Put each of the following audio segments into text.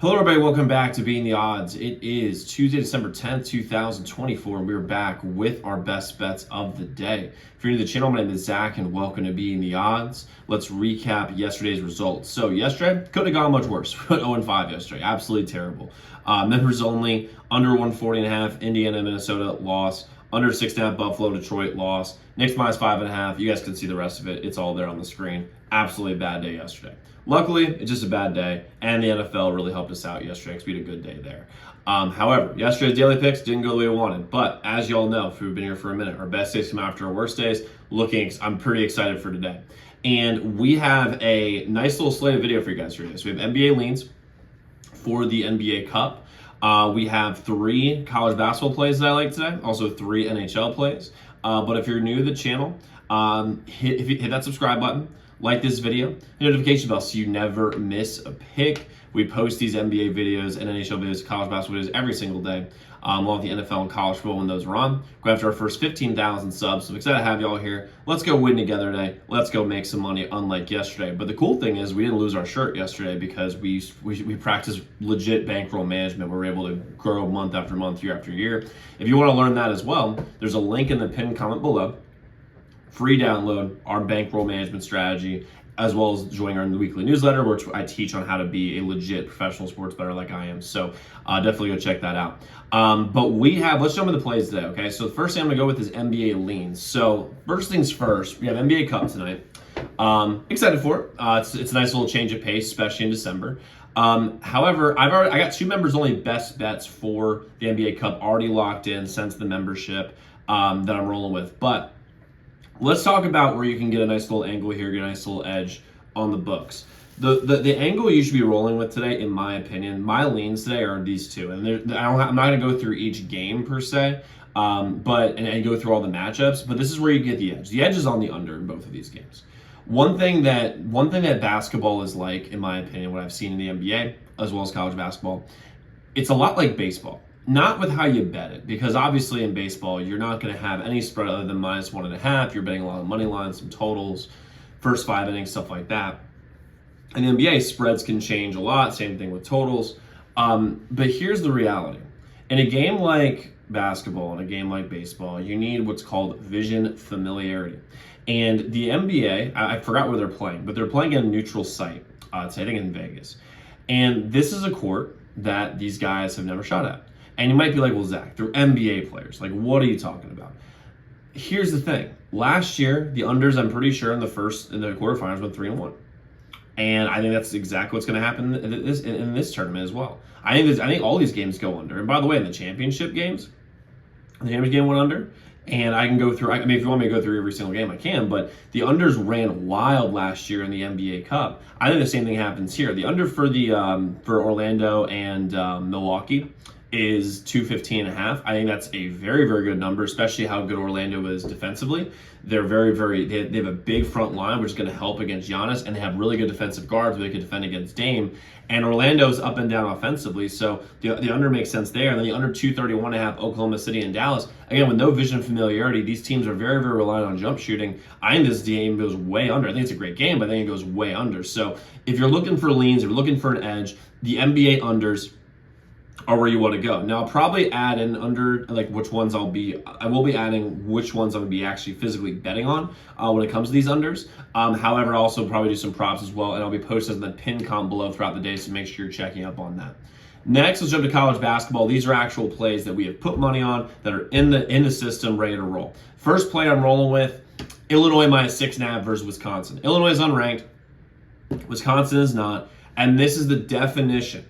Hello everybody, welcome back to Beating the Odds. It is Tuesday, December 10th, 2024, and we're back with our best bets of the day. If you're new to the channel, my name is Zach, and welcome to Beating the Odds. Let's recap yesterday's results. So yesterday, couldn't have gone much worse. We went 0-5 yesterday, absolutely terrible. Members only, under 140.5, Indiana, Minnesota, loss. Under 6.5, Buffalo, Detroit, loss. Knicks minus 5.5. You guys can see the rest of it. It's all there on the screen. Absolutely a bad day yesterday. Luckily, it's just a bad day, and the NFL really helped us out yesterday because we had a good day there. However, yesterday's daily picks didn't go the way we wanted, but as you all know, if we've been here for a minute, our best days come after our worst days. I'm pretty excited for today. And we have a nice little slate of video for you guys here. So we have NBA leans for the NBA Cup. We have 3 college basketball plays that I like today, also 3 NHL plays. But if you're new to the channel, hit that subscribe button, like this video, the notification bell so you never miss a pick. We post these NBA videos and NHL videos, college basketball videos every single day, along with the NFL and college football when those are on. Go after our first 15,000 subs. So I'm excited to have y'all here. Let's go win together today. Let's go make some money, unlike yesterday. But the cool thing is we didn't lose our shirt yesterday because we practiced legit bankroll management. We were able to grow month after month, year after year. If you want to learn that as well, there's a link in the pinned comment below. Free download our bankroll management strategy, as well as joining our weekly newsletter, which I teach on how to be a legit professional sports bettor like I am. So definitely go check that out. But let's jump into plays today, okay? So the first thing I'm gonna go with is NBA leans. So first things first, we have NBA Cup tonight. Excited for it. It's a nice little change of pace, especially in December. However, I got 2 members only best bets for the NBA Cup already locked in since the membership that I'm rolling with. But let's talk about where you can get a nice little angle here, get a nice little edge on the books. The angle you should be rolling with today, in my opinion, my leans today are these 2. And I'm not going to go through each game per se, and go through all the matchups, but this is where you get the edge. The edge is on the under in both of these games. One thing that basketball is like, in my opinion, what I've seen in the NBA, as well as college basketball, it's a lot like baseball. Not with how you bet it, because obviously in baseball, you're not going to have any spread other than minus 1.5. You're betting a lot of money lines, some totals, first 5 innings, stuff like that. In the NBA, spreads can change a lot. Same thing with totals. But here's the reality. In a game like basketball and a game like baseball, you need what's called vision familiarity. And the NBA, I forgot where they're playing, but they're playing in a neutral site. It's, I think, in Vegas. And this is a court that these guys have never shot at. And you might be like, well, Zach, they're NBA players. Like, what are you talking about? Here's the thing. Last year, the unders, I'm pretty sure, in the quarterfinals went 3-1. And I think that's exactly what's going to happen in this tournament as well. I think all these games go under. And by the way, in the championship games, the championship game went under. And I can go through, I mean, if you want me to go through every single game, I can. But the unders ran wild last year in the NBA Cup. I think the same thing happens here. The under for Orlando and Milwaukee is 215.5. I think that's a very, very good number, especially how good Orlando is defensively. They're they have a big front line, which is going to help against Giannis, and they have really good defensive guards where they can defend against Dame. And Orlando's up and down offensively, so the under makes sense there. And then the under 231.5, Oklahoma City and Dallas. Again, with no vision familiarity, these teams are very, very reliant on jump shooting. I think this game goes way under. I think it's a great game, but I think it goes way under. So if you're looking for leans, if you're looking for an edge, the NBA unders are where you want to go. Now, I'll probably add in under, like, which ones I will be adding which ones I'm going to be actually physically betting on when it comes to these unders. However, I'll also probably do some props as well, and I'll be posting in the pinned comment below throughout the day, so make sure you're checking up on that. Next, let's jump to college basketball. These are actual plays that we have put money on that are in the system, ready to roll. First play I'm rolling with, Illinois minus 6.5 versus Wisconsin. Illinois is unranked. Wisconsin is not. And this is the definition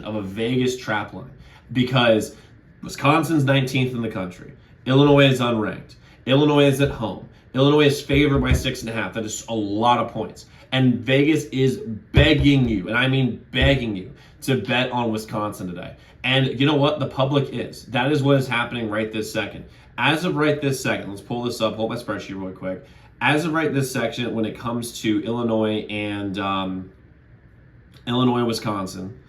of a Vegas trap line, because Wisconsin's 19th in the country. Illinois is unranked. Illinois is at home. Illinois is favored by 6.5. That is a lot of points. And Vegas is begging you, and I mean begging you, to bet on Wisconsin today. And you know what? The public is. That is what is happening right this second. As of right this second, let's pull this up, hold my spreadsheet really quick. As of right this section, when it comes to Illinois and Wisconsin,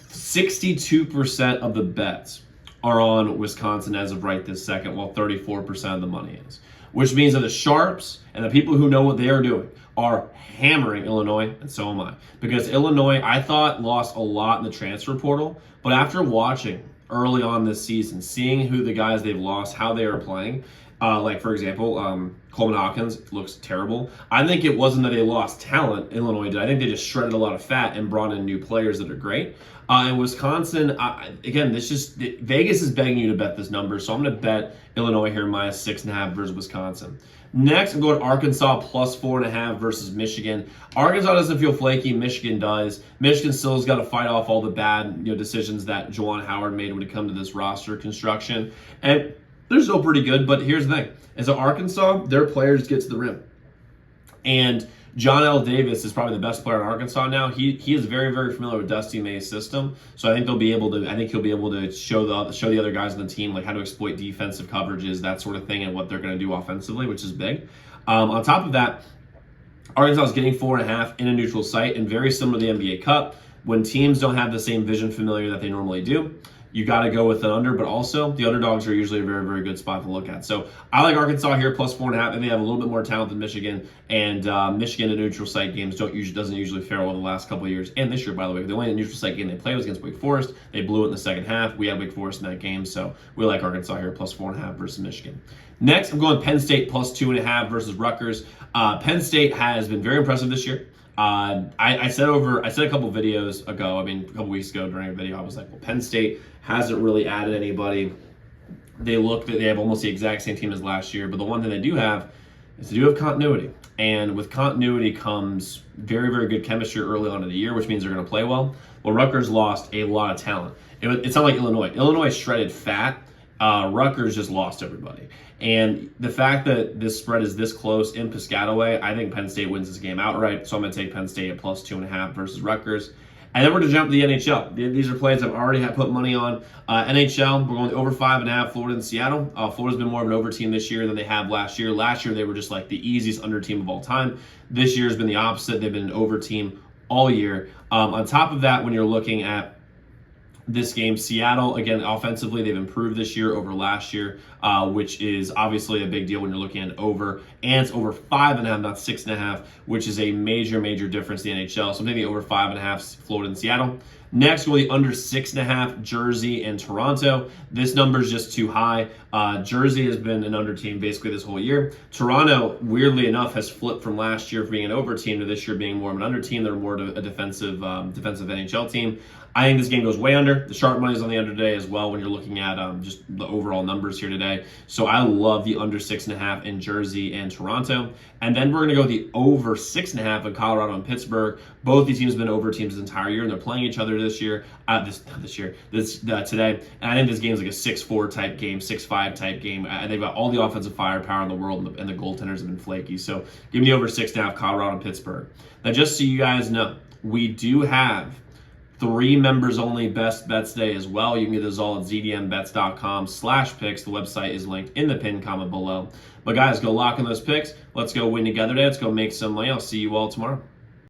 62% of the bets are on Wisconsin as of right this second, while 34% of the money is. Which means that the sharps and the people who know what they are doing are hammering Illinois, and so am I. Because Illinois, I thought, lost a lot in the transfer portal, but after watching early on this season, seeing who the guys they've lost, how they are playing, like for example, Coleman Hawkins looks terrible. I think it wasn't that they lost talent, Illinois did. I think they just shredded a lot of fat and brought in new players that are great. And Wisconsin, again, Vegas is begging you to bet this number, so I'm going to bet Illinois here minus 6.5 versus Wisconsin. Next, I'm going to Arkansas plus 4.5 versus Michigan. Arkansas doesn't feel flaky. Michigan does. Michigan still has got to fight off all the bad decisions that Juwan Howard made when it comes to this roster construction. And they're still pretty good, but here's the thing. As an Arkansas, their players get to the rim. And John L. Davis is probably the best player in Arkansas now. He is very, very familiar with Dusty May's system, so I think he'll be able to show the other guys on the team like how to exploit defensive coverages, that sort of thing, and what they're going to do offensively, which is big. On top of that, Arkansas is getting 4.5 in a neutral site, and very similar to the NBA Cup, when teams don't have the same vision familiar that they normally do, you got to go with an under, but also the underdogs are usually a very, very good spot to look at. So I like Arkansas here plus 4.5, and they have a little bit more talent than Michigan. And Michigan in neutral site games doesn't usually fare well the last couple of years. And this year, by the way, the only neutral site game they played was against Wake Forest. They blew it in the second half. We had Wake Forest in that game, so we like Arkansas here plus 4.5 versus Michigan. Next, I'm going Penn State plus 2.5 versus Rutgers. Penn State has been very impressive this year. I said a couple videos ago, a couple weeks ago during a video, I was like, well, Penn State hasn't really added anybody. They have almost the exact same team as last year, but the one thing they do have is they do have continuity. And with continuity comes very, very good chemistry early on in the year, which means they're going to play well. Well, Rutgers lost a lot of talent. It's not like Illinois. Illinois shredded fat. Rutgers just lost everybody. And the fact that this spread is this close in Piscataway, I think Penn State wins this game outright. So I'm going to take Penn State at plus 2.5 versus Rutgers. And then we're going to jump to the NHL. These are plays I've already put money on. NHL, we're going to over 5.5, Florida and Seattle. Florida's been more of an over team this year than they have last year. Last year, they were just like the easiest under team of all time. This year has been the opposite. They've been an over team all year. On top of that, when you're looking at this game, Seattle, again, offensively, they've improved this year over last year, which is obviously a big deal when you're looking at over. And it's over 5.5, not 6.5, which is a major, major difference in the NHL. So I'm taking over 5.5, Florida and Seattle. Next, we'll be under 6.5, Jersey and Toronto. This number is just too high. Jersey has been an under team basically this whole year. Toronto, weirdly enough, has flipped from last year being an over team to this year being more of an under team. They're more a defensive NHL team. I think this game goes way under. The sharp money is on the under today as well when you're looking at just the overall numbers here today. So I love the under 6.5 in Jersey and Toronto. And then we're going to go the over 6.5 in Colorado and Pittsburgh. Both these teams have been over teams this entire year, and they're playing each other today. And I think this game is like a 6-4 type game, 6-5 type game. And they've got all the offensive firepower in the world, and the goaltenders have been flaky. So give me over 6.5, Colorado and Pittsburgh. Now, just so you guys know, we do have 3 members only best bets day as well. You can get those all at zdmbets.com/picks. The website is linked in the pinned comment below. But guys, go lock in those picks. Let's go win together today. Let's go make some money. I'll see you all tomorrow.